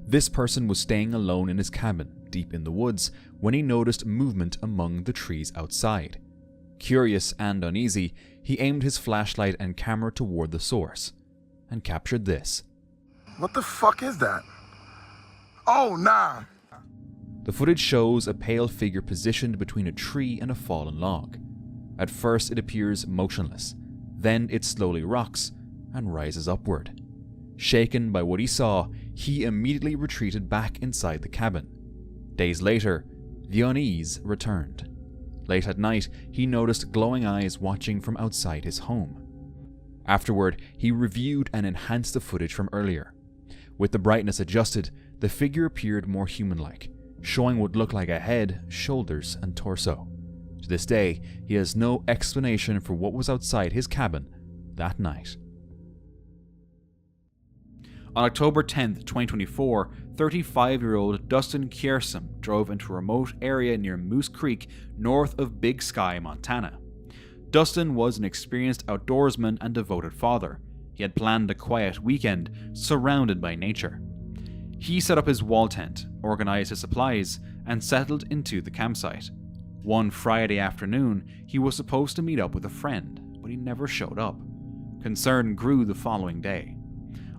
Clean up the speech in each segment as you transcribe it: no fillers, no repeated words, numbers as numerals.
This person was staying alone in his cabin, deep in the woods, when he noticed movement among the trees outside. Curious and uneasy, he aimed his flashlight and camera toward the source, and captured this. What the fuck is that? Oh, nah! The footage shows a pale figure positioned between a tree and a fallen log. At first it appears motionless, then it slowly rocks and rises upward. Shaken by what he saw, he immediately retreated back inside the cabin. Days later, the unease returned. Late at night, he noticed glowing eyes watching from outside his home. Afterward, he reviewed and enhanced the footage from earlier. With the brightness adjusted, the figure appeared more human-like, showing what looked like a head, shoulders, and torso. To this day, he has no explanation for what was outside his cabin that night. On October 10, 2024, 35-year-old Dustin Kiersum drove into a remote area near Moose Creek, north of Big Sky, Montana. Dustin was an experienced outdoorsman and devoted father. He had planned a quiet weekend, surrounded by nature. He set up his wall tent, organized his supplies, and settled into the campsite. One Friday afternoon, he was supposed to meet up with a friend, but he never showed up. Concern grew the following day.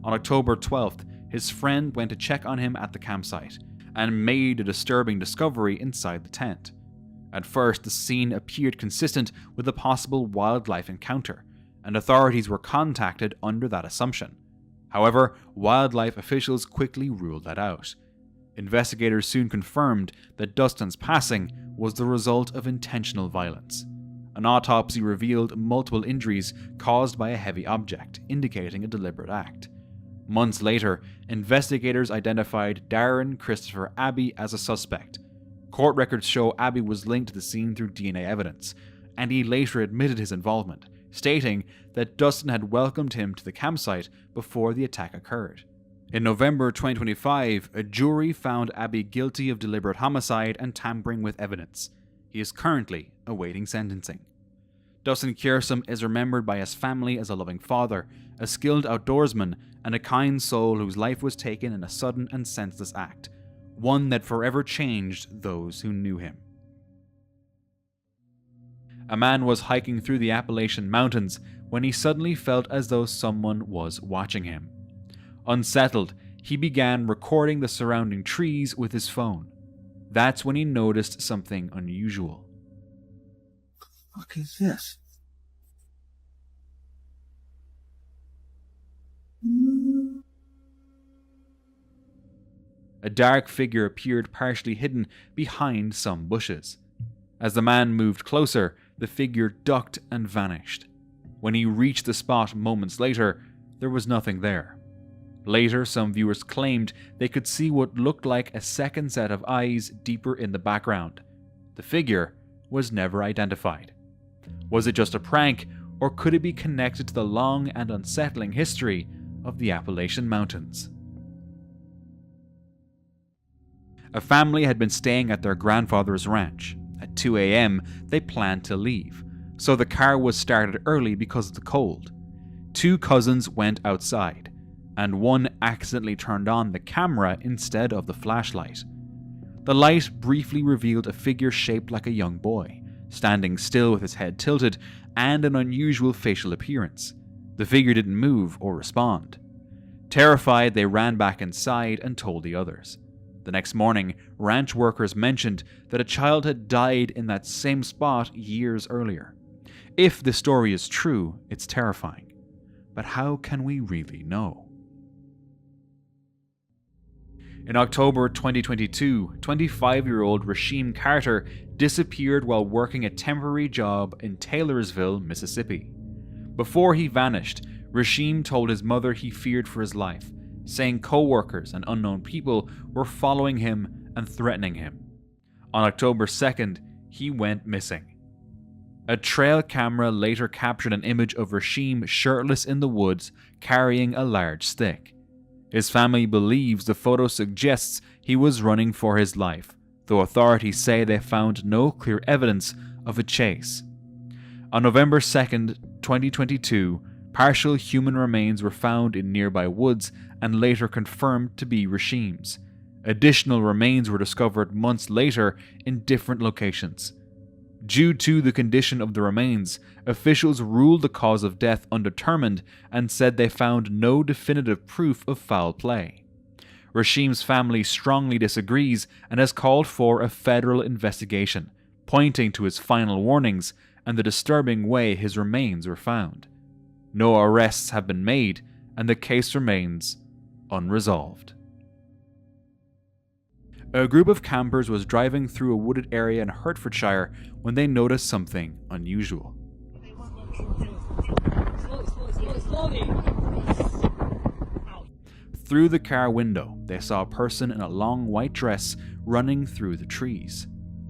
On October 12th, his friend went to check on him at the campsite, and made a disturbing discovery inside the tent. At first, the scene appeared consistent with a possible wildlife encounter, and authorities were contacted under that assumption. However, wildlife officials quickly ruled that out. Investigators soon confirmed that Dustin's passing was the result of intentional violence. An autopsy revealed multiple injuries caused by a heavy object, indicating a deliberate act. Months later, investigators identified Darren Christopher Abbey as a suspect. Court records show Abbey was linked to the scene through DNA evidence, and he later admitted his involvement, stating that Dustin had welcomed him to the campsite before the attack occurred. In November 2025, a jury found Abbey guilty of deliberate homicide and tampering with evidence. He is currently awaiting sentencing. Dustin Kiersum is remembered by his family as a loving father, a skilled outdoorsman, and a kind soul whose life was taken in a sudden and senseless act, one that forever changed those who knew him. A man was hiking through the Appalachian Mountains when he suddenly felt as though someone was watching him. Unsettled, he began recording the surrounding trees with his phone. That's when he noticed something unusual. What the fuck is this? A dark figure appeared partially hidden behind some bushes. As the man moved closer, the figure ducked and vanished. When he reached the spot moments later, there was nothing there. Later, some viewers claimed they could see what looked like a second set of eyes deeper in the background. The figure was never identified. Was it just a prank, or could it be connected to the long and unsettling history of the Appalachian Mountains? A family had been staying at their grandfather's ranch. At 2 a.m., they planned to leave, so the car was started early because of the cold. Two cousins went outside, and one accidentally turned on the camera instead of the flashlight. The light briefly revealed a figure shaped like a young boy, standing still with his head tilted and an unusual facial appearance. The figure didn't move or respond. Terrified, they ran back inside and told the others. The next morning, ranch workers mentioned that a child had died in that same spot years earlier. If the story is true, it's terrifying. But how can we really know? In October 2022, 25-year-old Rasheem Carter disappeared while working a temporary job in Taylorsville, Mississippi. Before he vanished, Rasheem told his mother he feared for his life, saying co-workers and unknown people were following him and threatening him. On October 2nd, he went missing. A trail camera later captured an image of Rasheem shirtless in the woods, carrying a large stick. His family believes the photo suggests he was running for his life, though authorities say they found no clear evidence of a chase. On November 2nd, 2022, Partial human remains were found in nearby woods and later confirmed to be Rashim's. Additional remains were discovered months later in different locations. Due to the condition of the remains, officials ruled the cause of death undetermined and said they found no definitive proof of foul play. Rashim's family strongly disagrees and has called for a federal investigation, pointing to his final warnings and the disturbing way his remains were found. No arrests have been made, and the case remains unresolved. A group of campers was driving through a wooded area in Hertfordshire when they noticed something unusual. Slowly. Through the car window, they saw a person in a long white dress running through the trees.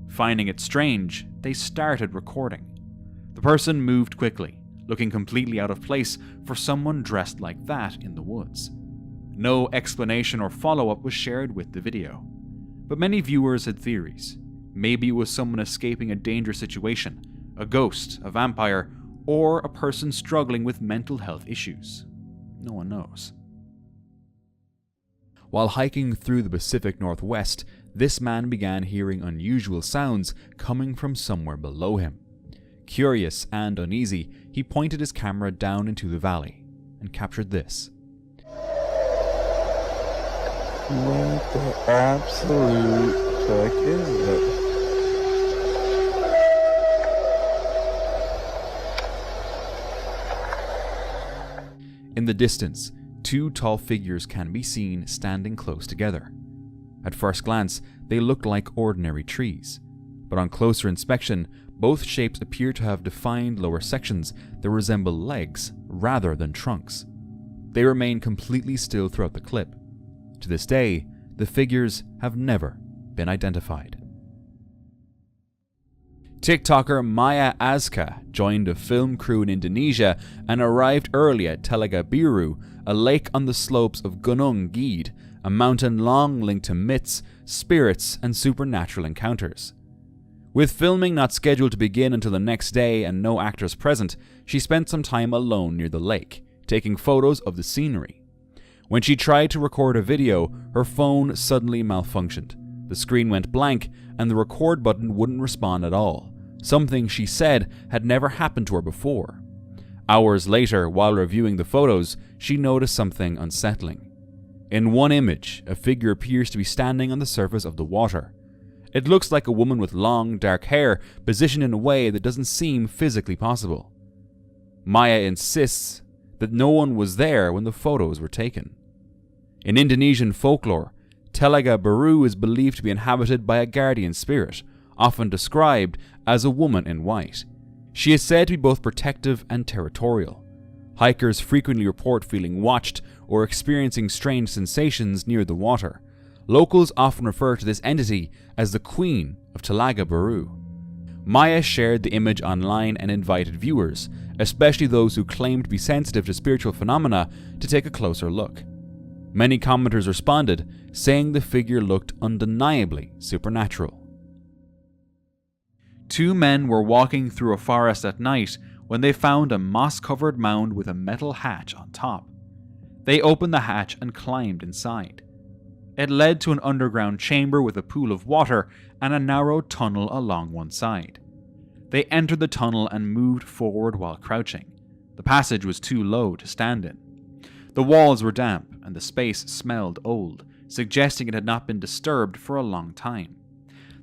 Finding it strange, they started recording. The person moved quickly, looking completely out of place for someone dressed like that in the woods. No explanation or follow-up was shared with the video. But many viewers had theories. Maybe it was someone escaping a dangerous situation, a ghost, a vampire, or a person struggling with mental health issues. No one knows. While hiking through the Pacific Northwest, this man began hearing unusual sounds coming from somewhere below him. Curious and uneasy, he pointed his camera down into the valley and captured this. What the absolute fuck is it? In the distance, two tall figures can be seen standing close together. At first glance, they look like ordinary trees, but on closer inspection, both shapes appear to have defined lower sections that resemble legs rather than trunks. They remain completely still throughout the clip. To this day, the figures have never been identified. TikToker Maya Azka joined a film crew in Indonesia and arrived early at Telaga Biru, a lake on the slopes of Gunung Gede, a mountain long linked to myths, spirits, and supernatural encounters. With filming not scheduled to begin until the next day and no actors present, she spent some time alone near the lake, taking photos of the scenery. When she tried to record a video, her phone suddenly malfunctioned. The screen went blank and the record button wouldn't respond at all, something she said had never happened to her before. Hours later, while reviewing the photos, she noticed something unsettling. In one image, a figure appears to be standing on the surface of the water. It looks like a woman with long, dark hair positioned in a way that doesn't seem physically possible. Maya insists that no one was there when the photos were taken. In Indonesian folklore, Telaga Biru is believed to be inhabited by a guardian spirit, often described as a woman in white. She is said to be both protective and territorial. Hikers frequently report feeling watched or experiencing strange sensations near the water. Locals often refer to this entity as the Queen of Telaga Biru. Maya shared the image online and invited viewers, especially those who claimed to be sensitive to spiritual phenomena, to take a closer look. Many commenters responded, saying the figure looked undeniably supernatural. Two men were walking through a forest at night when they found a moss-covered mound with a metal hatch on top. They opened the hatch and climbed inside. It led to an underground chamber with a pool of water and a narrow tunnel along one side. They entered the tunnel and moved forward while crouching. The passage was too low to stand in. The walls were damp and the space smelled old, suggesting it had not been disturbed for a long time.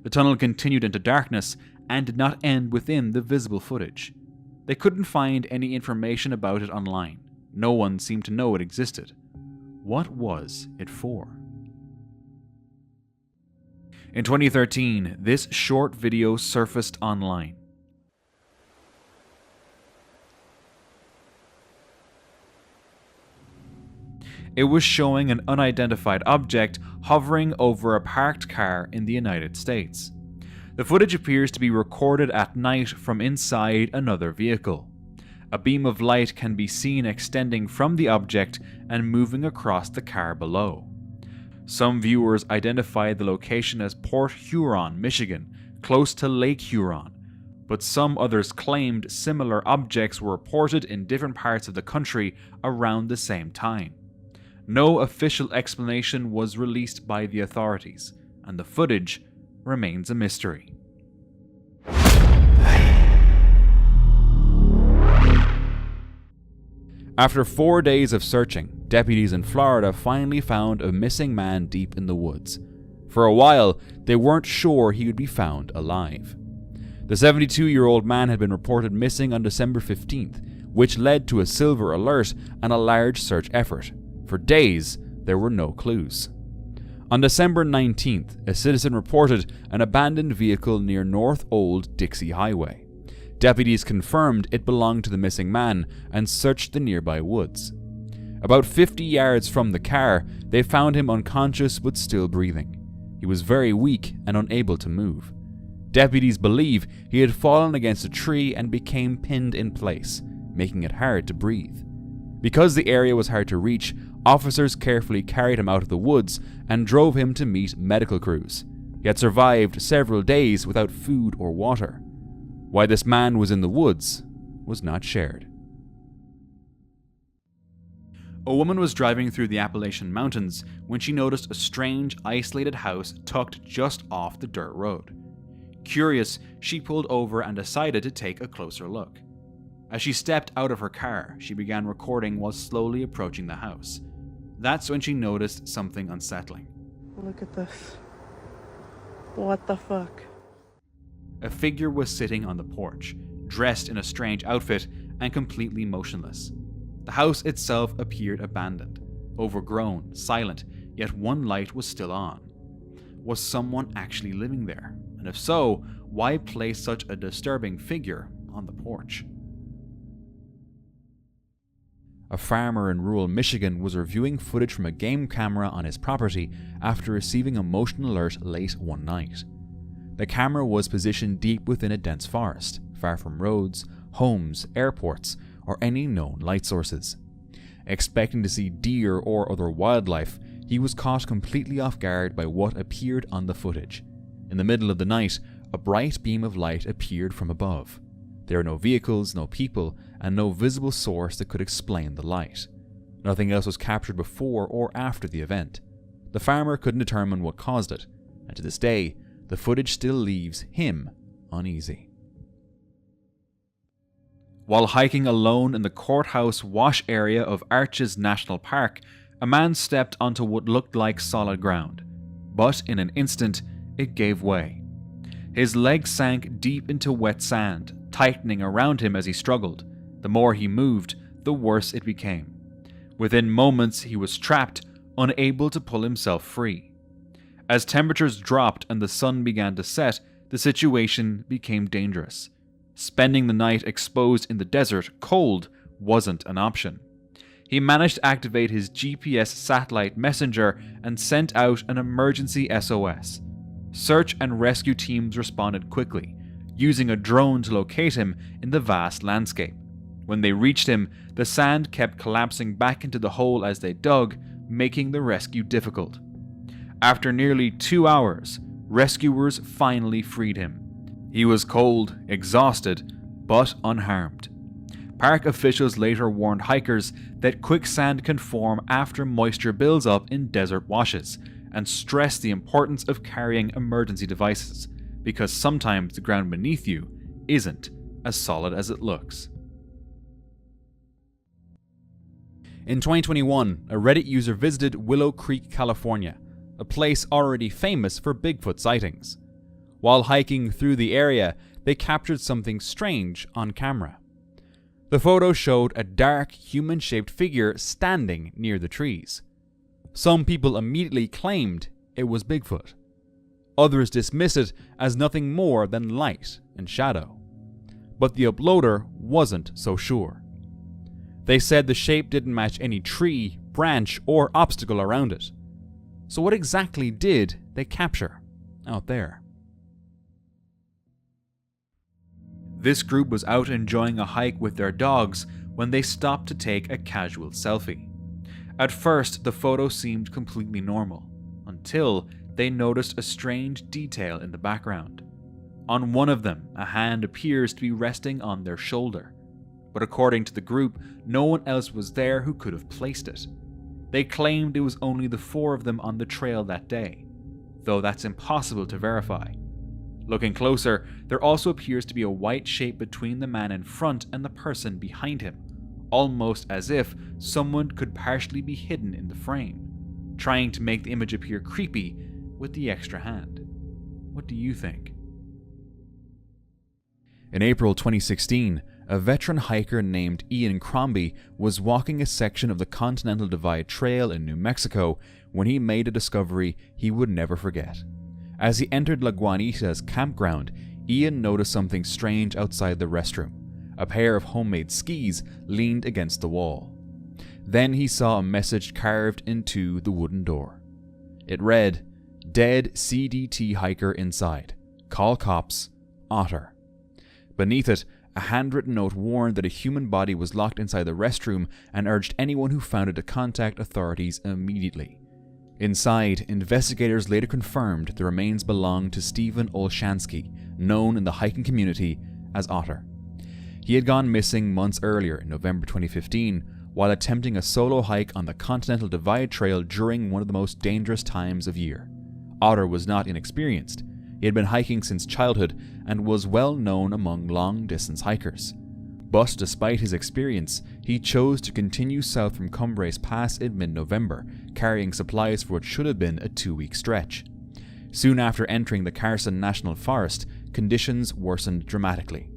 The tunnel continued into darkness and did not end within the visible footage. They couldn't find any information about it online. No one seemed to know it existed. What was it for? In 2013, this short video surfaced online. It was showing an unidentified object hovering over a parked car in the United States. The footage appears to be recorded at night from inside another vehicle. A beam of light can be seen extending from the object and moving across the car below. Some viewers identified the location as Port Huron, Michigan, close to Lake Huron. but some others claimed similar objects were reported in different parts of the country around the same time. No official explanation was released by the authorities, and the footage remains a mystery. After 4 days of searching, deputies in Florida finally found a missing man deep in the woods. For a while, they weren't sure he would be found alive. The 72-year-old man had been reported missing on December 15th, which led to a silver alert and a large search effort. For days, there were no clues. On December 19th, a citizen reported an abandoned vehicle near North Old Dixie Highway. Deputies confirmed it belonged to the missing man and searched the nearby woods. About 50 yards from the car, they found him unconscious but still breathing. He was very weak and unable to move. Deputies believe he had fallen against a tree and became pinned in place, making it hard to breathe. Because the area was hard to reach, officers carefully carried him out of the woods and drove him to meet medical crews. He had survived several days without food or water. Why this man was in the woods was not shared. A woman was driving through the Appalachian Mountains when she noticed a strange, isolated house tucked just off the dirt road. Curious, she pulled over and decided to take a closer look. As she stepped out of her car, she began recording while slowly approaching the house. That's when she noticed something unsettling. Look at this. What the fuck? A figure was sitting on the porch, dressed in a strange outfit and completely motionless. The house itself appeared abandoned, overgrown, silent, yet one light was still on. Was someone actually living there? And if so, why place such a disturbing figure on the porch? A farmer in rural Michigan was reviewing footage from a game camera on his property after receiving a motion alert late one night. The camera was positioned deep within a dense forest, far from roads, homes, airports, or any known light sources. Expecting to see deer or other wildlife, he was caught completely off guard by what appeared on the footage. In the middle of the night, a bright beam of light appeared from above. There were no vehicles, no people, and no visible source that could explain the light. Nothing else was captured before or after the event. The farmer couldn't determine what caused it, and to this day, the footage still leaves him uneasy. While hiking alone in the courthouse wash area of Arches National Park, a man stepped onto what looked like solid ground. But in an instant, it gave way. His legs sank deep into wet sand, tightening around him as he struggled. The more he moved, the worse it became. Within moments, he was trapped, unable to pull himself free. As temperatures dropped and the sun began to set, the situation became dangerous. Spending the night exposed in the desert, cold, wasn't an option. He managed to activate his GPS satellite messenger and sent out an emergency SOS. Search and rescue teams responded quickly, using a drone to locate him in the vast landscape. When they reached him, the sand kept collapsing back into the hole as they dug, making the rescue difficult. After nearly 2 hours, rescuers finally freed him. He was cold, exhausted, but unharmed. Park officials later warned hikers that quicksand can form after moisture builds up in desert washes, and stressed the importance of carrying emergency devices, because sometimes the ground beneath you isn't as solid as it looks. In 2021, a Reddit user visited Willow Creek, California, a place already famous for Bigfoot sightings. While hiking through the area, they captured something strange on camera. The photo showed a dark, human-shaped figure standing near the trees. Some people immediately claimed it was Bigfoot. Others dismissed it as nothing more than light and shadow. But the uploader wasn't so sure. They said the shape didn't match any tree, branch, or obstacle around it. So what exactly did they capture out there? This group was out enjoying a hike with their dogs when they stopped to take a casual selfie. At first, the photo seemed completely normal, until they noticed a strange detail in the background. On one of them, a hand appears to be resting on their shoulder, but according to the group, no one else was there who could have placed it. They claimed it was only the 4 of them on the trail that day, though that's impossible to verify. Looking closer, there also appears to be a white shape between the man in front and the person behind him, almost as if someone could partially be hidden in the frame, trying to make the image appear creepy with the extra hand. What do you think? In April 2016, a veteran hiker named Ian Crombie was walking a section of the Continental Divide Trail in New Mexico when he made a discovery he would never forget. As he entered La Guanita's campground, Ian noticed something strange outside the restroom. A pair of homemade skis leaned against the wall. Then he saw a message carved into the wooden door. It read, "Dead CDT hiker inside. Call cops. Otter." Beneath it, a handwritten note warned that a human body was locked inside the restroom and urged anyone who found it to contact authorities immediately. Inside, investigators later confirmed the remains belonged to Stephen Olshansky, known in the hiking community as Otter. He had gone missing months earlier in November 2015 while attempting a solo hike on the Continental Divide Trail during one of the most dangerous times of year. Otter was not inexperienced. He had been hiking since childhood and was well known among long-distance hikers. But despite his experience, he chose to continue south from Cumbres Pass in mid-November, carrying supplies for what should have been a 2-week stretch. Soon after entering the Carson National Forest, conditions worsened dramatically.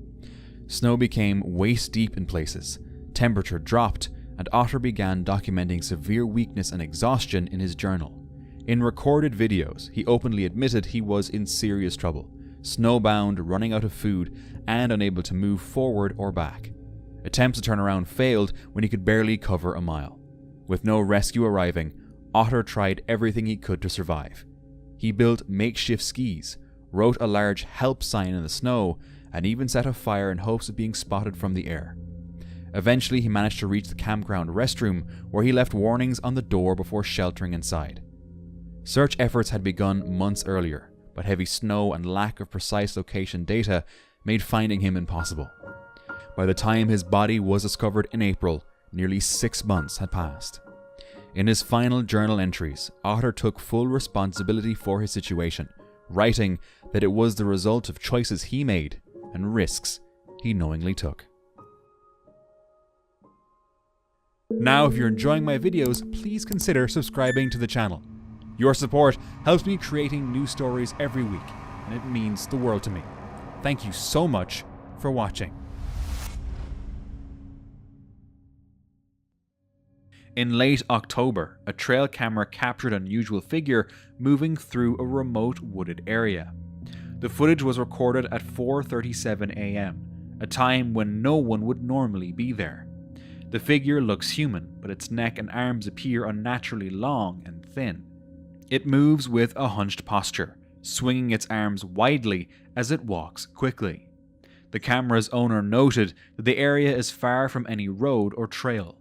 Snow became waist-deep in places, temperature dropped, and Otter began documenting severe weakness and exhaustion in his journal. In recorded videos, he openly admitted he was in serious trouble, snowbound, running out of food, and unable to move forward or back. Attempts to turn around failed when he could barely cover a mile. With no rescue arriving, Otter tried everything he could to survive. He built makeshift skis, wrote a large help sign in the snow, and even set a fire in hopes of being spotted from the air. Eventually, he managed to reach the campground restroom, where he left warnings on the door before sheltering inside. Search efforts had begun months earlier, but heavy snow and lack of precise location data made finding him impossible. By the time his body was discovered in April, nearly 6 months had passed. In his final journal entries, Otter took full responsibility for his situation, writing that it was the result of choices he made and risks he knowingly took. Now, if you're enjoying my videos, please consider subscribing to the channel. Your support helps me creating new stories every week, and it means the world to me. Thank you so much for watching. In late October, a trail camera captured an unusual figure moving through a remote wooded area. The footage was recorded at 4:37 a.m., a time when no one would normally be there. The figure looks human, but its neck and arms appear unnaturally long and thin. It moves with a hunched posture, swinging its arms widely as it walks quickly. The camera's owner noted that the area is far from any road or trail,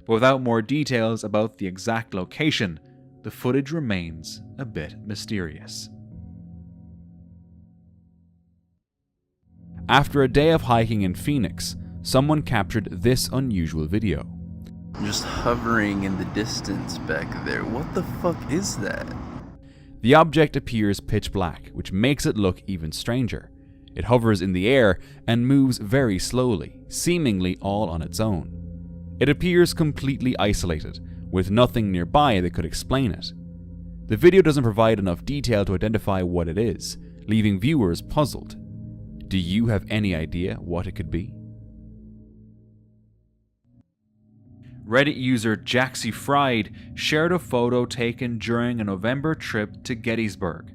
but without more details about the exact location, the footage remains a bit mysterious. After a day of hiking in Phoenix, someone captured this unusual video. Just hovering in the distance back there. What the fuck is that? The object appears pitch black, which makes it look even stranger. It hovers in the air and moves very slowly, seemingly all on its own. It appears completely isolated, with nothing nearby that could explain it. The video doesn't provide enough detail to identify what it is, leaving viewers puzzled. Do you have any idea what it could be? Reddit user Jaxie Fried shared a photo taken during a November trip to Gettysburg.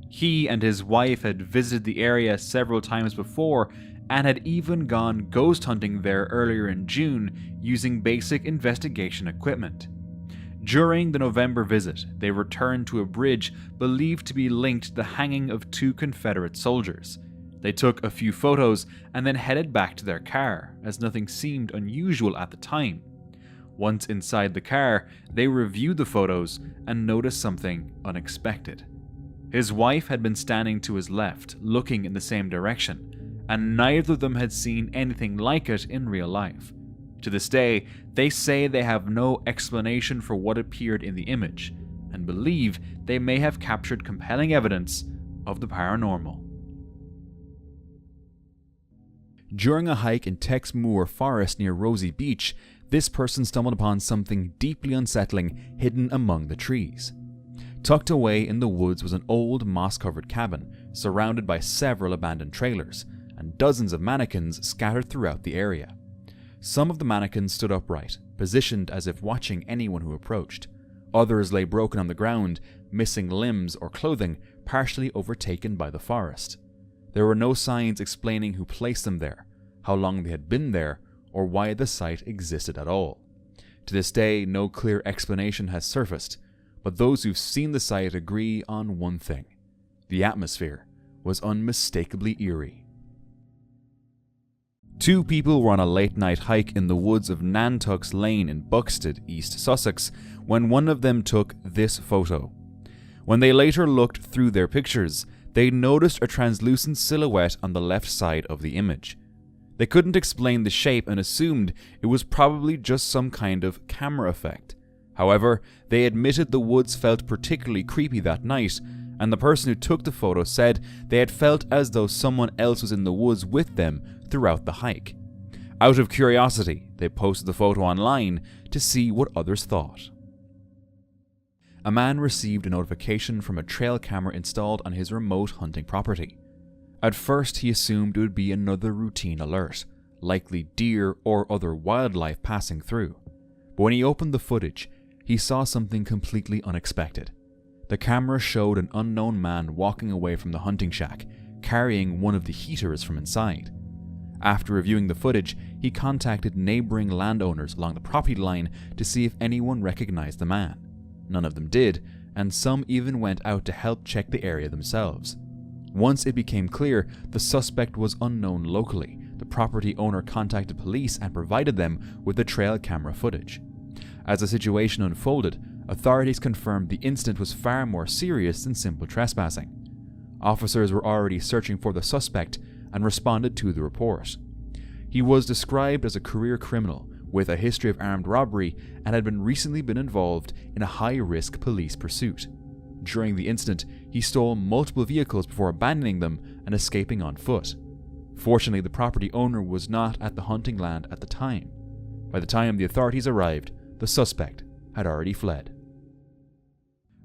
He and his wife had visited the area several times before and had even gone ghost hunting there earlier in June using basic investigation equipment. During the November visit, they returned to a bridge believed to be linked to the hanging of 2 Confederate soldiers. They took a few photos and then headed back to their car, as nothing seemed unusual at the time. Once inside the car, they reviewed the photos and noticed something unexpected. His wife had been standing to his left, looking in the same direction, and neither of them had seen anything like it in real life. To this day, they say they have no explanation for what appeared in the image, and believe they may have captured compelling evidence of the paranormal. During a hike in Tex Moor Forest near Rosie Beach, this person stumbled upon something deeply unsettling hidden among the trees. Tucked away in the woods was an old moss-covered cabin, surrounded by several abandoned trailers, and dozens of mannequins scattered throughout the area. Some of the mannequins stood upright, positioned as if watching anyone who approached. Others lay broken on the ground, missing limbs or clothing, partially overtaken by the forest. There were no signs explaining who placed them there, how long they had been there, or why the site existed at all. To this day, no clear explanation has surfaced, but those who've seen the site agree on one thing: the atmosphere was unmistakably eerie. Two people were on a late-night hike in the woods of Nantuck's Lane in Buxted, East Sussex, when one of them took this photo. When they later looked through their pictures, they noticed a translucent silhouette on the left side of the image. They couldn't explain the shape and assumed it was probably just some kind of camera effect. However, they admitted the woods felt particularly creepy that night, and the person who took the photo said they had felt as though someone else was in the woods with them throughout the hike. Out of curiosity, they posted the photo online to see what others thought. A man received a notification from a trail camera installed on his remote hunting property. At first, he assumed it would be another routine alert, likely deer or other wildlife passing through. But when he opened the footage, he saw something completely unexpected. The camera showed an unknown man walking away from the hunting shack, carrying one of the heaters from inside. After reviewing the footage, he contacted neighboring landowners along the property line to see if anyone recognized the man. None of them did, and some even went out to help check the area themselves. Once it became clear the suspect was unknown locally, the property owner contacted police and provided them with the trail camera footage. As the situation unfolded, authorities confirmed the incident was far more serious than simple trespassing. Officers were already searching for the suspect and responded to the report. He was described as a career criminal with a history of armed robbery and had recently been involved in a high-risk police pursuit. During the incident, he stole multiple vehicles before abandoning them and escaping on foot. Fortunately, the property owner was not at the hunting land at the time. By the time the authorities arrived, the suspect had already fled.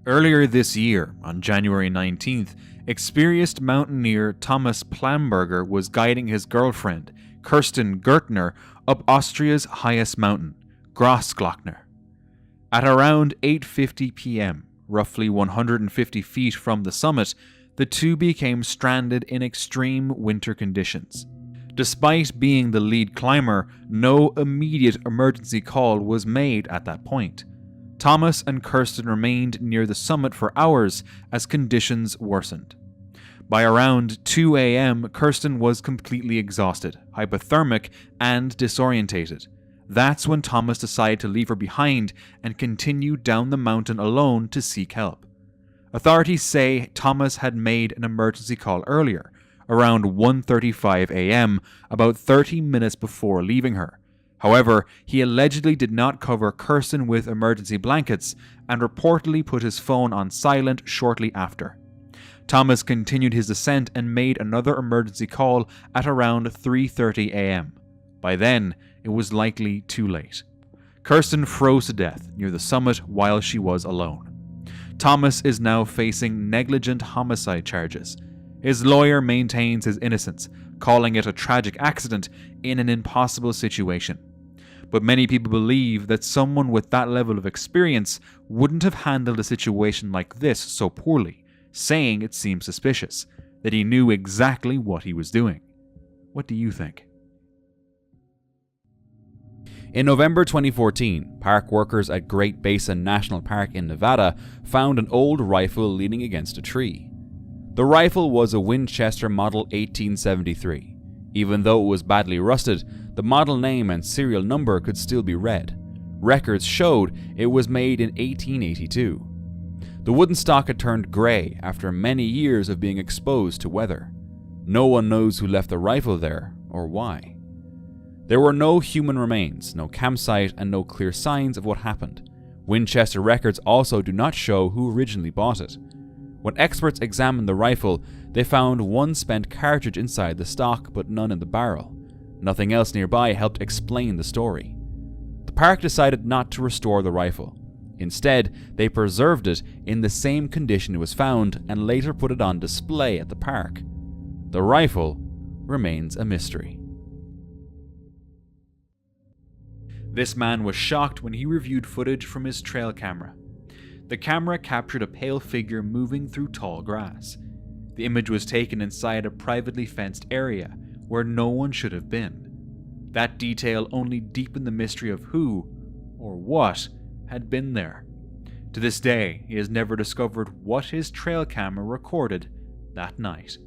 Earlier this year, on January 19th, experienced mountaineer Thomas Plamberger was guiding his girlfriend, Kirsten Gertner, up Austria's highest mountain, Grossglockner. At around 8:50 p.m., roughly 150 feet from the summit, the two became stranded in extreme winter conditions. Despite being the lead climber, no immediate emergency call was made at that point. Thomas and Kirsten remained near the summit for hours as conditions worsened. By around 2 a.m., Kirsten was completely exhausted, hypothermic, and disorientated. That's when Thomas decided to leave her behind and continue down the mountain alone to seek help. Authorities say Thomas had made an emergency call earlier, around 1:35 a.m., about 30 minutes before leaving her. However, he allegedly did not cover Kirsten with emergency blankets and reportedly put his phone on silent shortly after. Thomas continued his descent and made another emergency call at around 3:30 a.m. By then, it was likely too late. Kirsten froze to death near the summit while she was alone. Thomas is now facing negligent homicide charges. His lawyer maintains his innocence, calling it a tragic accident in an impossible situation. But many people believe that someone with that level of experience wouldn't have handled a situation like this so poorly, saying it seems suspicious, that he knew exactly what he was doing. What do you think? In November 2014, park workers at Great Basin National Park in Nevada found an old rifle leaning against a tree. The rifle was a Winchester Model 1873. Even though it was badly rusted, the model name and serial number could still be read. Records showed it was made in 1882. The wooden stock had turned grey after many years of being exposed to weather. No one knows who left the rifle there or why. There were no human remains, no campsite, and no clear signs of what happened. Winchester records also do not show who originally bought it. When experts examined the rifle, they found one spent cartridge inside the stock but none in the barrel. Nothing else nearby helped explain the story. The park decided not to restore the rifle. Instead, they preserved it in the same condition it was found and later put it on display at the park. The rifle remains a mystery. This man was shocked when he reviewed footage from his trail camera. The camera captured a pale figure moving through tall grass. The image was taken inside a privately fenced area where no one should have been. That detail only deepened the mystery of who, or what, had been there. To this day, he has never discovered what his trail camera recorded that night.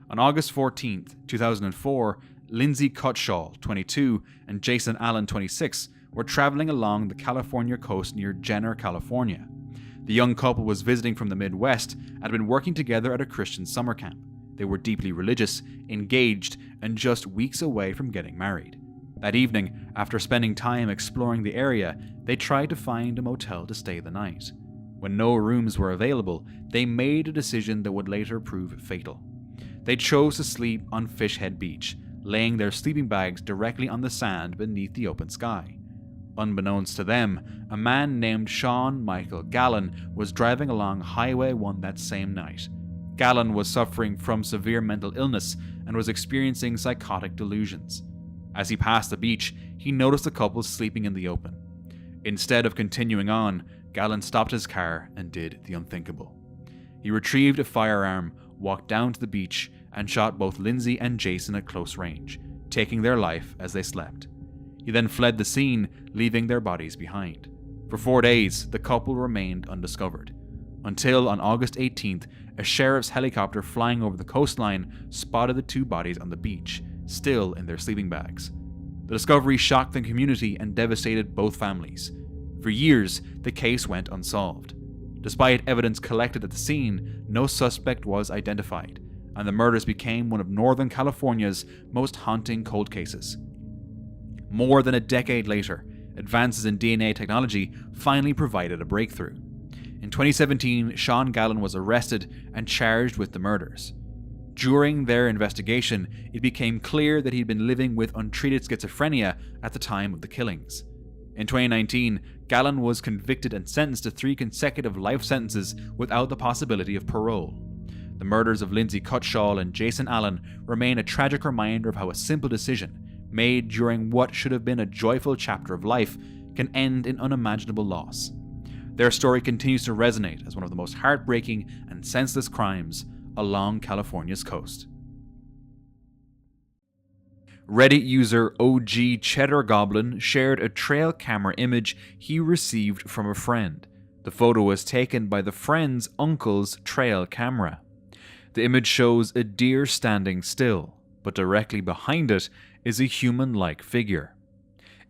On August 14th, 2004, Lindsay Cutshall, 22, and Jason Allen, 26, were traveling along the California coast near Jenner, California. The young couple was visiting from the Midwest and had been working together at a Christian summer camp. They were deeply religious, engaged, and just weeks away from getting married. That evening, after spending time exploring the area, they tried to find a motel to stay the night. When no rooms were available, they made a decision that would later prove fatal. They chose to sleep on Fishhead Beach, laying their sleeping bags directly on the sand beneath the open sky. Unbeknownst to them, a man named Sean Michael Gallen was driving along Highway 1 that same night. Gallen was suffering from severe mental illness and was experiencing psychotic delusions. As he passed the beach, he noticed the couple sleeping in the open. Instead of continuing on, Gallen stopped his car and did the unthinkable. He retrieved a firearm, walked down to the beach, and shot both Lindsay and Jason at close range, taking their life as they slept. He then fled the scene, leaving their bodies behind. For 4 days, the couple remained undiscovered, until on August 18th, a sheriff's helicopter flying over the coastline spotted the two bodies on the beach, still in their sleeping bags. The discovery shocked the community and devastated both families. For years, the case went unsolved. Despite evidence collected at the scene, no suspect was identified, and the murders became one of Northern California's most haunting cold cases. More than a decade later, advances in DNA technology finally provided a breakthrough. In 2017, Sean Gallen was arrested and charged with the murders. During their investigation, it became clear that he'd been living with untreated schizophrenia at the time of the killings. In 2019, Gallen was convicted and sentenced to 3 consecutive life sentences without the possibility of parole. The murders of Lindsay Cutshall and Jason Allen remain a tragic reminder of how a simple decision, made during what should have been a joyful chapter of life, can end in unimaginable loss. Their story continues to resonate as one of the most heartbreaking and senseless crimes along California's coast. Reddit user OG Cheddar Goblin shared a trail camera image he received from a friend. The photo was taken by the friend's uncle's trail camera. The image shows a deer standing still, but directly behind it is a human-like figure.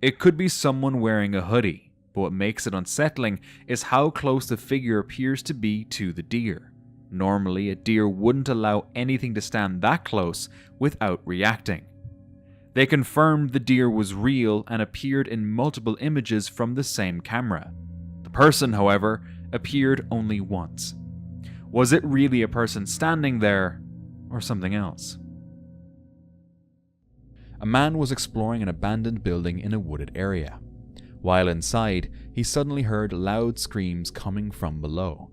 It could be someone wearing a hoodie, but what makes it unsettling is how close the figure appears to be to the deer. Normally, a deer wouldn't allow anything to stand that close without reacting. They confirmed the deer was real and appeared in multiple images from the same camera. The person, however, appeared only once. Was it really a person standing there, or something else? A man was exploring an abandoned building in a wooded area. While inside, he suddenly heard loud screams coming from below.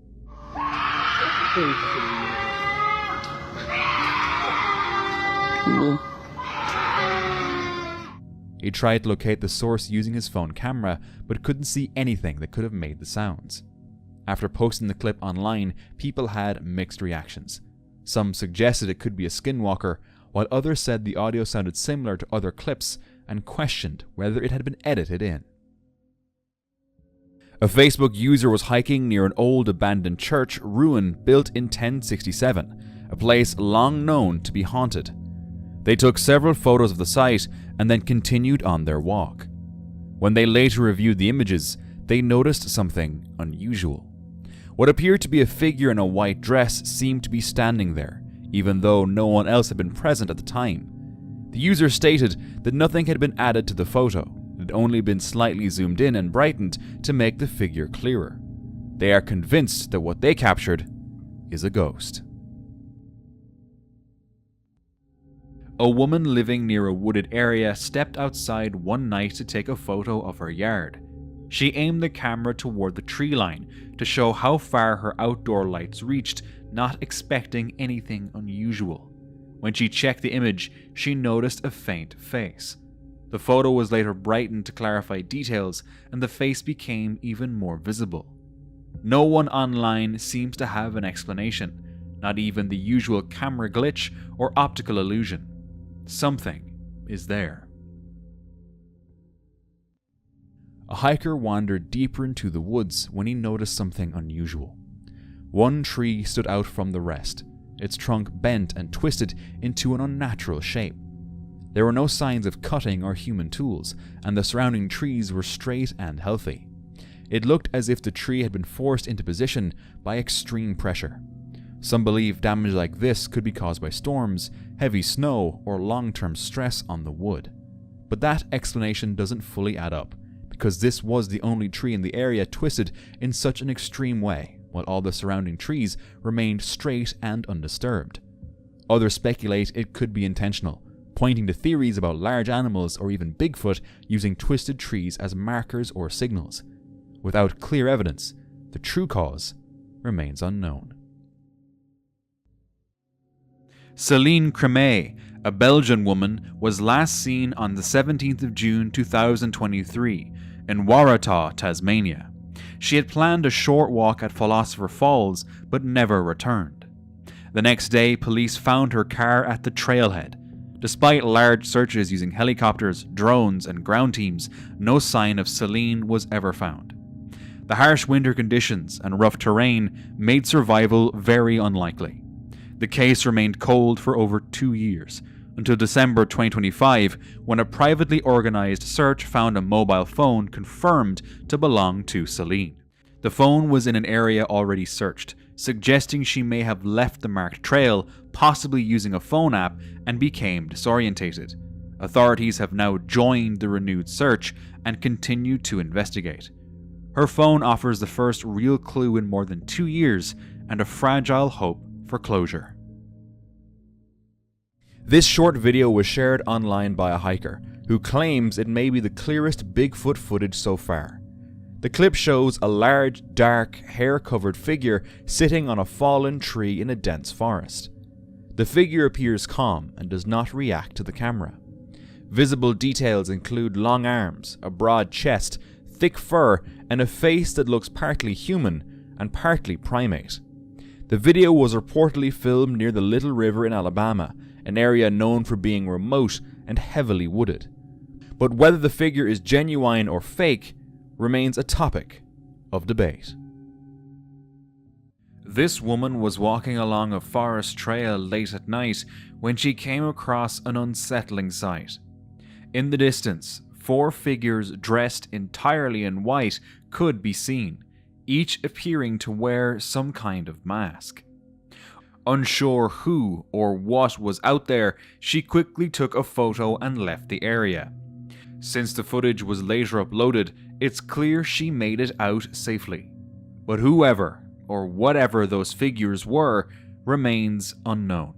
He tried to locate the source using his phone camera, but couldn't see anything that could have made the sounds. After posting the clip online, people had mixed reactions. Some suggested it could be a skinwalker, while others said the audio sounded similar to other clips and questioned whether it had been edited in. A Facebook user was hiking near an old abandoned church ruin built in 1067, a place long known to be haunted. They took several photos of the site and then continued on their walk. When they later reviewed the images, they noticed something unusual. What appeared to be a figure in a white dress seemed to be standing there, even though no one else had been present at the time. The user stated that nothing had been added to the photo, it had only been slightly zoomed in and brightened to make the figure clearer. They are convinced that what they captured is a ghost. A woman living near a wooded area stepped outside one night to take a photo of her yard. She aimed the camera toward the tree line to show how far her outdoor lights reached, not expecting anything unusual. When she checked the image, she noticed a faint face. The photo was later brightened to clarify details, and the face became even more visible. No one online seems to have an explanation, not even the usual camera glitch or optical illusion. Something is there. A hiker wandered deeper into the woods when he noticed something unusual. One tree stood out from the rest, its trunk bent and twisted into an unnatural shape. There were no signs of cutting or human tools, and the surrounding trees were straight and healthy. It looked as if the tree had been forced into position by extreme pressure. Some believe damage like this could be caused by storms, heavy snow, or long-term stress on the wood. But that explanation doesn't fully add up, because this was the only tree in the area twisted in such an extreme way, while all the surrounding trees remained straight and undisturbed. Others speculate it could be intentional, pointing to theories about large animals or even Bigfoot using twisted trees as markers or signals. Without clear evidence, the true cause remains unknown. Céline Crémet, a Belgian woman, was last seen on the 17th of June 2023 in Waratah, Tasmania. She had planned a short walk at Philosopher Falls but never returned. The next day, police found her car at the trailhead. Despite large searches using helicopters, drones, and ground teams, no sign of Céline was ever found. The harsh winter conditions and rough terrain made survival very unlikely. The case remained cold for over 2 years, until December 2025, when a privately organized search found a mobile phone confirmed to belong to Céline. The phone was in an area already searched, suggesting she may have left the marked trail, possibly using a phone app, and became disorientated. Authorities have now joined the renewed search and continue to investigate. Her phone offers the first real clue in more than 2 years and a fragile hope for closure. This short video was shared online by a hiker who claims it may be the clearest Bigfoot footage so far. The clip shows a large, dark, hair-covered figure sitting on a fallen tree in a dense forest. The figure appears calm and does not react to the camera. Visible details include long arms, a broad chest, thick fur, and a face that looks partly human and partly primate. The video was reportedly filmed near the Little River in Alabama, an area known for being remote and heavily wooded. But whether the figure is genuine or fake remains a topic of debate. This woman was walking along a forest trail late at night when she came across an unsettling sight. In the distance, 4 figures dressed entirely in white could be seen, each appearing to wear some kind of mask. Unsure who or what was out there, she quickly took a photo and left the area. Since the footage was later uploaded, it's clear she made it out safely. But whoever or whatever those figures were remains unknown.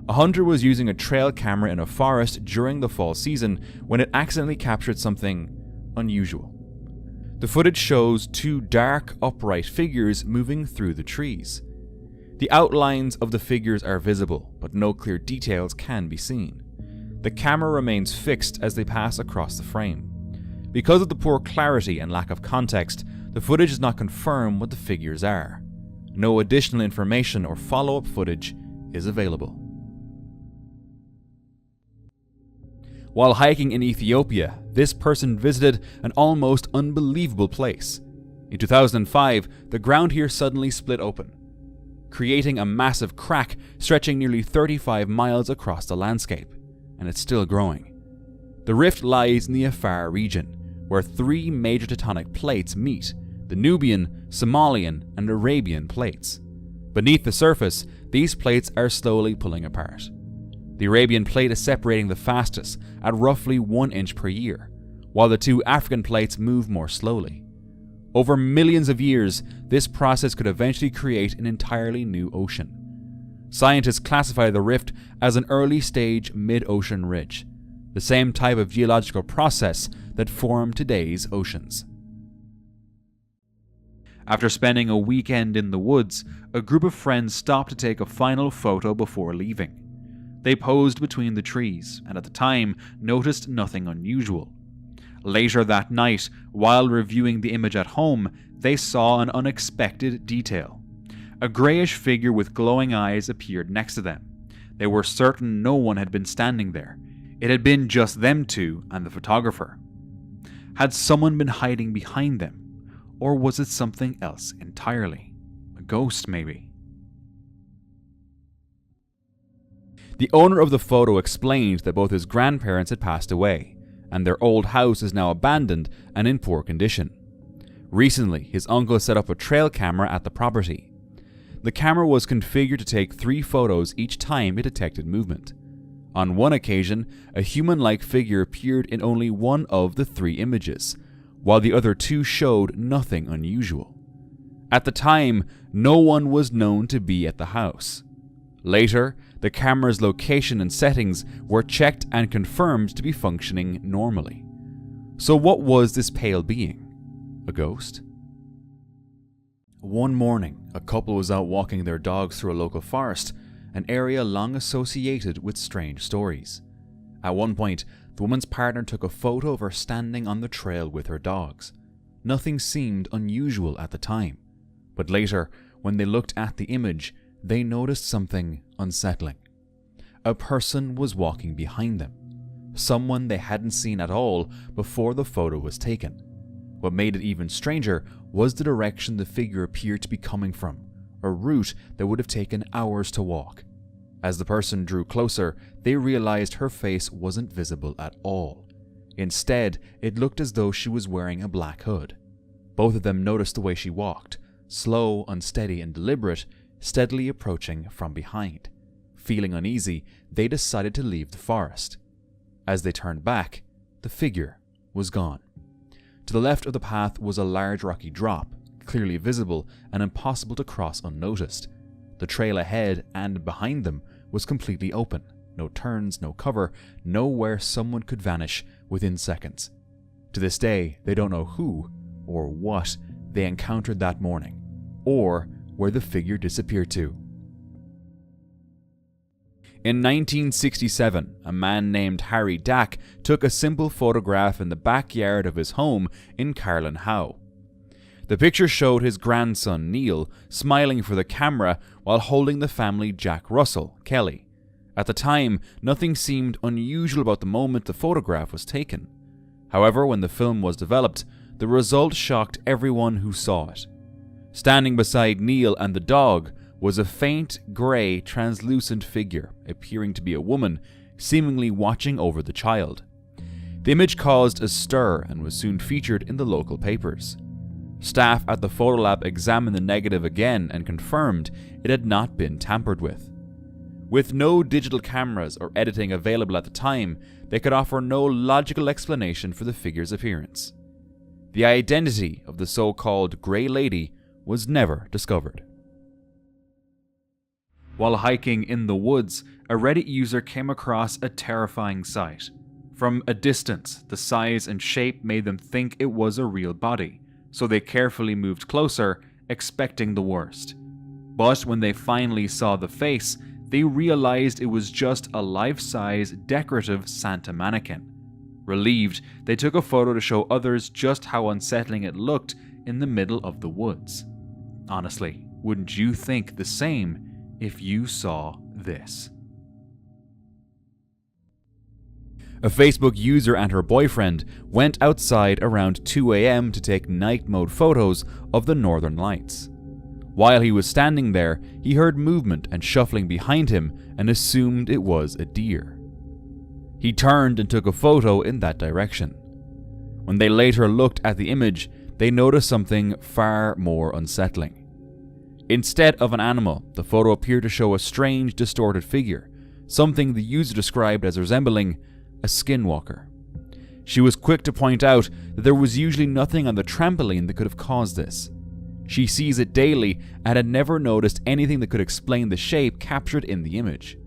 A hunter was using a trail camera in a forest during the fall season when it accidentally captured something unusual. The footage shows 2 dark, upright figures moving through the trees. The outlines of the figures are visible, but no clear details can be seen. The camera remains fixed as they pass across the frame. Because of the poor clarity and lack of context, the footage does not confirm what the figures are. No additional information or follow-up footage is available. While hiking in Ethiopia, this person visited an almost unbelievable place. In 2005, the ground here suddenly split open, creating a massive crack stretching nearly 35 miles across the landscape, and it's still growing. The rift lies in the Afar region, where three major tectonic plates meet: the Nubian, Somalian, and Arabian plates. Beneath the surface, these plates are slowly pulling apart. The Arabian plate is separating the fastest, at roughly 1 inch per year, while the two African plates move more slowly. Over millions of years, this process could eventually create an entirely new ocean. Scientists classify the rift as an early-stage mid-ocean ridge, the same type of geological process that formed today's oceans. After spending a weekend in the woods, a group of friends stopped to take a final photo before leaving. They posed between the trees, and at the time noticed nothing unusual. Later that night, while reviewing the image at home, they saw an unexpected detail. A greyish figure with glowing eyes appeared next to them. They were certain no one had been standing there. It had been just them two and the photographer. Had someone been hiding behind them? Or was it something else entirely? A ghost, maybe? The owner of the photo explained that both his grandparents had passed away, and their old house is now abandoned and in poor condition. Recently, his uncle set up a trail camera at the property. The camera was configured to take 3 photos each time it detected movement. On one occasion, a human-like figure appeared in only one of the 3 images, while the other 2 showed nothing unusual. At the time, no one was known to be at the house. Later, the camera's location and settings were checked and confirmed to be functioning normally. So what was this pale being? A ghost? One morning, a couple was out walking their dogs through a local forest, an area long associated with strange stories. At one point, the woman's partner took a photo of her standing on the trail with her dogs. Nothing seemed unusual at the time, but later, when they looked at the image, they noticed something unsettling. A person was walking behind them, someone they hadn't seen at all before the photo was taken. What made it even stranger was the direction the figure appeared to be coming from, a route that would have taken hours to walk. As the person drew closer, they realized her face wasn't visible at all. Instead, it looked as though she was wearing a black hood. Both of them noticed the way she walked, slow, unsteady, and deliberate, steadily approaching from behind. Feeling uneasy, they decided to leave the forest. As they turned back, the figure was gone. To the left of the path was a large rocky drop, clearly visible and impossible to cross unnoticed. The trail ahead and behind them was completely open. No turns, no cover, nowhere someone could vanish within seconds. To this day, they don't know who or what they encountered that morning, or where the figure disappeared to. In 1967, a man named Harry Dack took a simple photograph in the backyard of his home in Carlin Howe. The picture showed his grandson Neil smiling for the camera while holding the family Jack Russell, Kelly. At the time, nothing seemed unusual about the moment the photograph was taken. However, when the film was developed, the result shocked everyone who saw it. Standing beside Neil and the dog was a faint, grey, translucent figure, appearing to be a woman, seemingly watching over the child. The image caused a stir and was soon featured in the local papers. Staff at the photo lab examined the negative again and confirmed it had not been tampered with. With no digital cameras or editing available at the time, they could offer no logical explanation for the figure's appearance. The identity of the so-called Grey Lady was never discovered. While hiking in the woods, a Reddit user came across a terrifying sight. From a distance, the size and shape made them think it was a real body, so they carefully moved closer, expecting the worst. But when they finally saw the face, they realized it was just a life-size decorative Santa mannequin. Relieved, they took a photo to show others just how unsettling it looked in the middle of the woods. Honestly, wouldn't you think the same if you saw this? A Facebook user and her boyfriend went outside around 2 a.m. to take night mode photos of the northern lights. While he was standing there, he heard movement and shuffling behind him and assumed it was a deer. He turned and took a photo in that direction. When they later looked at the image, they noticed something far more unsettling. Instead of an animal, the photo appeared to show a strange, distorted figure, something the user described as resembling a skinwalker. She was quick to point out that there was usually nothing on the trampoline that could have caused this. She sees it daily and had never noticed anything that could explain the shape captured in the image.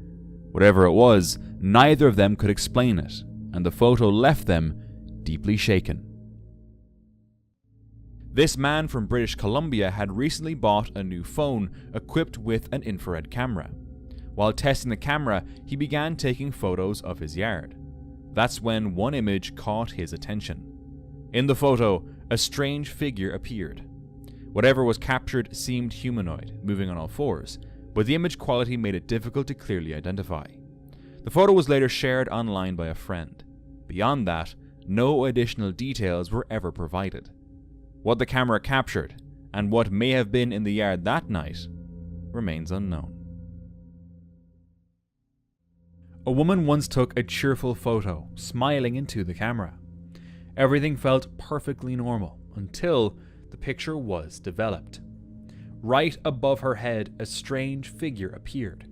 Whatever it was, neither of them could explain it, and the photo left them deeply shaken. This man from British Columbia had recently bought a new phone equipped with an infrared camera. While testing the camera, he began taking photos of his yard. That's when one image caught his attention. In the photo, a strange figure appeared. Whatever was captured seemed humanoid, moving on all fours, but the image quality made it difficult to clearly identify. The photo was later shared online by a friend. Beyond that, no additional details were ever provided. What the camera captured, and what may have been in the yard that night, remains unknown. A woman once took a cheerful photo, smiling into the camera. Everything felt perfectly normal until the picture was developed. Right above her head, a strange figure appeared.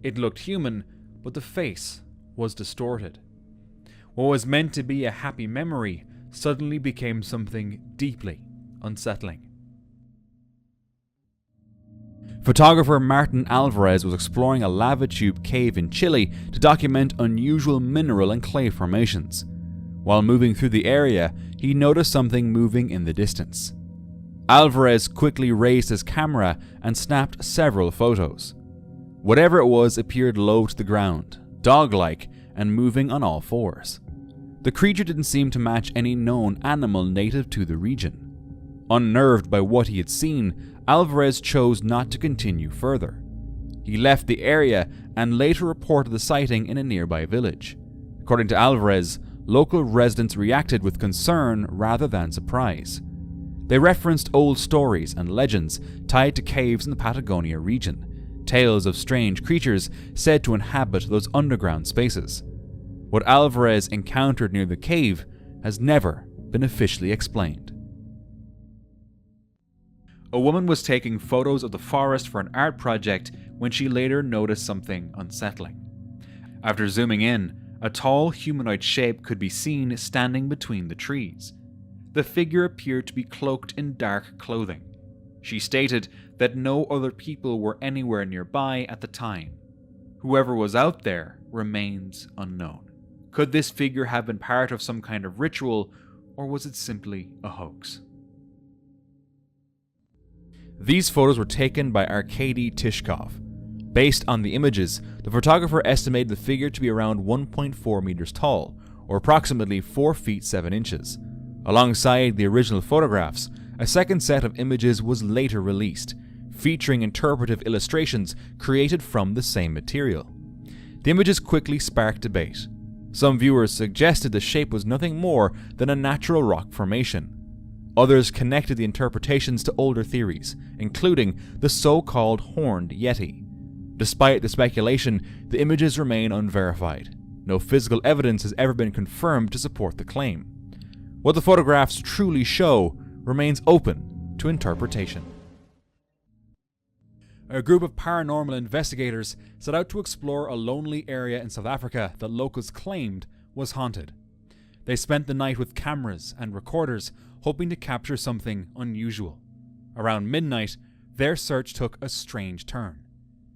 It looked human, but the face was distorted. What was meant to be a happy memory suddenly became something deeply unsettling. Photographer Martin Alvarez was exploring a lava tube cave in Chile to document unusual mineral and clay formations. While moving through the area, he noticed something moving in the distance. Alvarez quickly raised his camera and snapped several photos. Whatever it was appeared low to the ground, dog-like, and moving on all fours. The creature didn't seem to match any known animal native to the region. Unnerved by what he had seen, Alvarez chose not to continue further. He left the area and later reported the sighting in a nearby village. According to Alvarez, local residents reacted with concern rather than surprise. They referenced old stories and legends tied to caves in the Patagonia region, tales of strange creatures said to inhabit those underground spaces. What Alvarez encountered near the cave has never been officially explained. A woman was taking photos of the forest for an art project when she later noticed something unsettling. After zooming in, a tall humanoid shape could be seen standing between the trees. The figure appeared to be cloaked in dark clothing. She stated that no other people were anywhere nearby at the time. Whoever was out there remains unknown. Could this figure have been part of some kind of ritual, or was it simply a hoax? These photos were taken by Arkady Tishkov. Based on the images, the photographer estimated the figure to be around 1.4 meters tall, or approximately 4 feet 7 inches. Alongside the original photographs, a second set of images was later released, featuring interpretive illustrations created from the same material. The images quickly sparked debate. Some viewers suggested the shape was nothing more than a natural rock formation. Others connected the interpretations to older theories, including the so-called horned yeti. Despite the speculation, the images remain unverified. No physical evidence has ever been confirmed to support the claim. What the photographs truly show remains open to interpretation. A group of paranormal investigators set out to explore a lonely area in South Africa that locals claimed was haunted. They spent the night with cameras and recorders, hoping to capture something unusual. Around midnight, their search took a strange turn.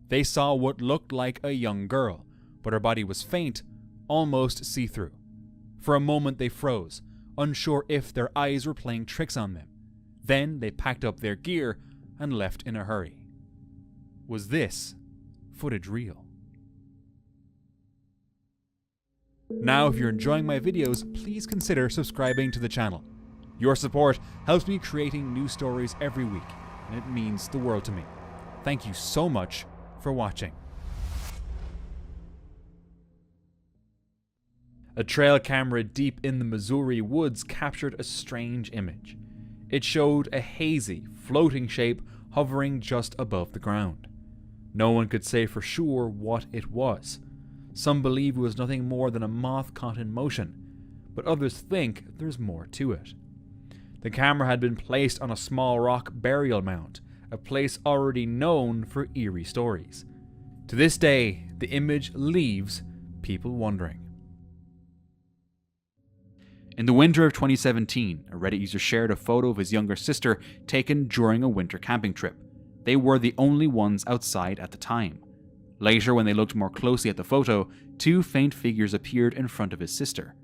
They saw what looked like a young girl, but her body was faint, almost see-through. For a moment they froze, unsure if their eyes were playing tricks on them. Then they packed up their gear and left in a hurry. Was this footage real? Now, if you're enjoying my videos, please consider subscribing to the channel. Your support helps me creating new stories every week, and it means the world to me. Thank you so much for watching. A trail camera deep in the Missouri woods captured a strange image. It showed a hazy, floating shape hovering just above the ground. No one could say for sure what it was. Some believe it was nothing more than a moth caught in motion, but others think there's more to it. The camera had been placed on a small rock burial mound, a place already known for eerie stories. To this day, the image leaves people wondering. In the winter of 2017, a Reddit user shared a photo of his younger sister taken during a winter camping trip. They were the only ones outside at the time. Later, when they looked more closely at the photo, two faint figures appeared in front of his sister.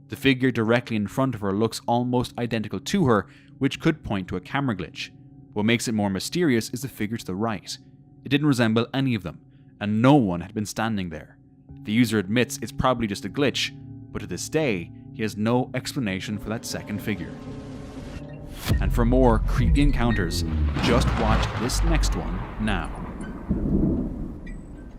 The figure directly in front of her looks almost identical to her, which could point to a camera glitch. What makes it more mysterious is the figure to the right. It didn't resemble any of them, and no one had been standing there. The user admits it's probably just a glitch, but to this day, he has no explanation for that second figure. And for more creepy encounters, just watch this next one now.